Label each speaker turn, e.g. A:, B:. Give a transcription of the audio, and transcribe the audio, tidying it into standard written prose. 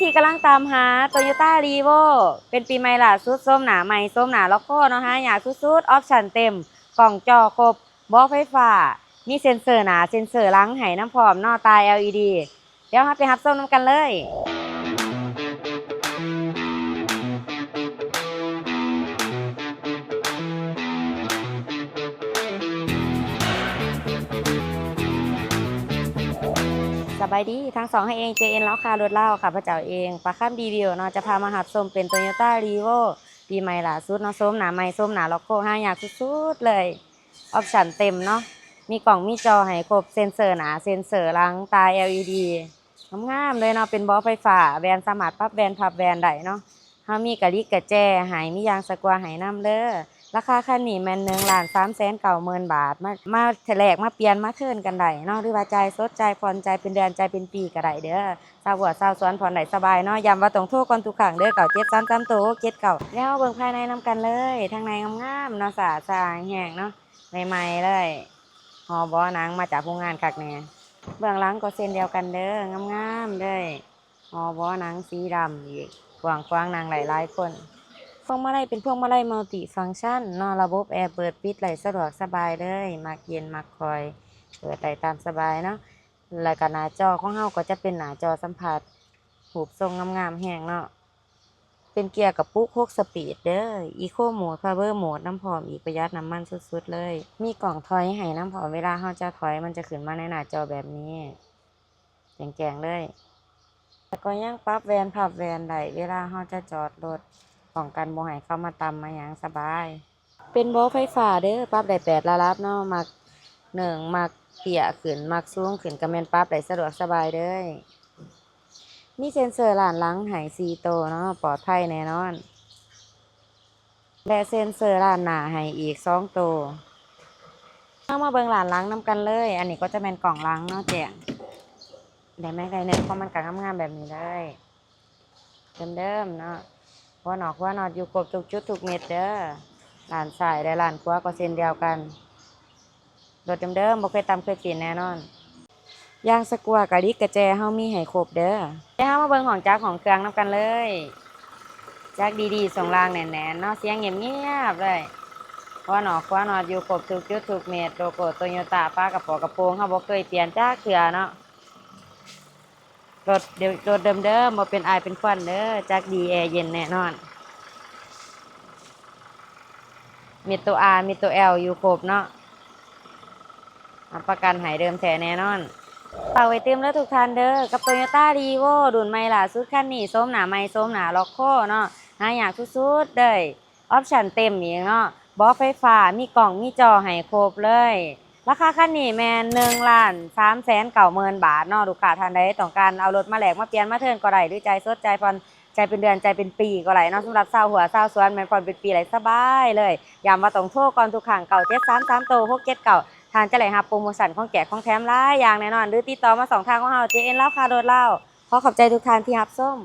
A: ที่กำลังตามหา Toyota Revo เป็นปีใหม่ล่าสุดส้มหนาใหม่ส้มหนาล็อกโก้เนาะฮะอยากสุดๆออปชั่นเต็มกล่องจอครบบล็อกไฟฟ้ามีเซ็นเซอร์หนาเซ็นเซอร์หลังให้น้ำพร้อมนอตา LED เดี๋ยวเราไปรับส้มน้ำกันเลยสบายดีทั้งสองให้เองเจเอ็นแล้วค่ะรถเล่าค่ะพระเจ้าเองปลาข้ามรีวิวเนาะจะพามาหัดส้มเป็น Toyota Revo ปีใหม่ล่าสุดเนาะส้มหนาใหม่ส้มหนาล็อกโก้ห้าอยากสุดๆเลยออปชั่นเต็มเนาะมีกล่องมีจอให้ครบเซ็นเซอร์หนาเซ็นเซอร์หลังตา LED งามๆเลยเนาะเป็นบล็อกไฟฟ้าแบนสามารถปรับแบนพับแบนได้เนาะเฮามีกะลิกกะแจหายมียางสกวาหายน้ำเด้อราคาคันนี้แม่น1,390,000 บาทมาแลกมาเปลี่ยนมาเทิร์นกันได้เนาะหรือว่าจ่ายสดจ่ายผ่อนจ่ายเป็นเดือนจ่ายเป็นปีก็ได้เด้อชาวหัวชาวสวนผ่อนได้สบายเนาะย้ำว่าต้องโทรก่อนทุกครั้งเด้อ9733โต79แล้วเบิ่งภายในนำกันเลยทางในงามๆเนาะสะอาดสะอาดแห้งเนาะใหม่ๆเลยห่อบ่อหนังมาจากโรงงานคักแน่เบื้องหลังก็เส้นเดียวกันเด้องามๆเลยห่อบ่อหนังสีดำอีกกว้างๆนางหลายๆคนพวงมาลัยเป็นพวงมาลัยมัลติฟังก์ชันเนาะระบบแอร์เปิดปิดไหลสะดวกสบายเลยมักเย็นมักคอยเปิดได้ตามสบายเนาะแล้วก็หน้าจอของเฮาก็จะเป็นหน้าจอสัมผัสหูบทรงงามๆแห้งเนาะเป็นเกียร์กับปุ๊ก6 สปีดเด้ออีโคโหมดพาวเวอร์โหมดน้ำพร้อมอีกประหยัดน้ำมันสุดๆเลยมีกล่องถอยให้น้ำพร้อมเวลาเฮาจะถอยมันจะขึ้นมาในหน้าจอแบบนี้แจ้งๆเลยแล้วก็ยังปรับแวนพับแวนได้เวลาเฮาจะจอดรถป้องกันบ่ให้เข้ามาตำมาหยังสบายเป็นบล็อกไฟฟ้าเด้อปรับได้8ระดับเนาะมัก1มักเตี้ยขึ้นมักสูงขึ้นก็แม่นปรับได้สะดวกสบายเด้อมีเซ็นเซอร์หลานหลังให้4ตัวเนาะปลอดภัยแน่นอนและเซ็นเซอร์หลานหน้าให้อีก2ตัวเอามาเบิ่งหลานหลังนำกันเลยอันนี้ก็จะเป็นกล่องหลังเนาะแจ้งได้ไหมได้เนี่ยเพราะมันก็งามๆแบบนี้เลยเดิมๆเนาะหัวหนอดอยู่ครบทุกจุดทุกเม็ดเด้อหลานซ้ายและหลานขวาก็เส้นเดียวกันรถเดิมๆบ่เคยตำเคยกินแน่นอนยางสกวากะลิกกระแจเฮามีให้ครบเด้อเดี๋ยวเฮามาเบิ่งของจักของเครื่องนำกันเลยจักดีๆส่งรางแน่นๆเนาะเสียงเงียบๆเลยหัวหนอดอยู่ครบทุกจุดทุกเม็ดโลโก้โตโยต้าป้ากระป๋อกระโปรงเฮาบ่เคยเปลี่ยนจักเทื่อเนาะรถเดิมๆบ่เป็นอายเป็นควันเด้อจักดีแอร์เย็นแน่นอนมีตัว R มีตัว L อยู่ครบเนาะประกันหายเดิมแท้แน่นอนฝากไว้เต็มแล้วทุกท่านเด้อกับ Toyota Revo รุ่นใหม่ล่าสุดคันนี้ส้มหนาใหม่ส้มหนาล็อกโก้เนาะหาอยากสุดๆเลยออปชั่นเต็มอีกเนาะบล็อกไฟฟ้ามีกล่องมีจอให้ครบเลยราคาคันนี้แม่น1,390,000 บาทเนาะลูกค้าท่านใดต้องการเอารถมาแลกมาเปลี่ยนมาเทิร์นก็ได้หรือใจสดใจผ่อนใจเป็นเดือนใจเป็นปีก็ได้เนาะสำหรับชาวหัวชาวสวนแม่นผ่อนเป็นปีไหลสบายเลยย้ำว่าต้องโทรก่อนทุกครั้ง9733โต679ทางจะไหลหาโปรโมชั่นของแจกของแถมหลายอย่างแน่นอนหรือติดต่อมา2 ทางของเรา JN เล่าคาโดดเล่าขอขอบใจทุกท่านที่รับส้ม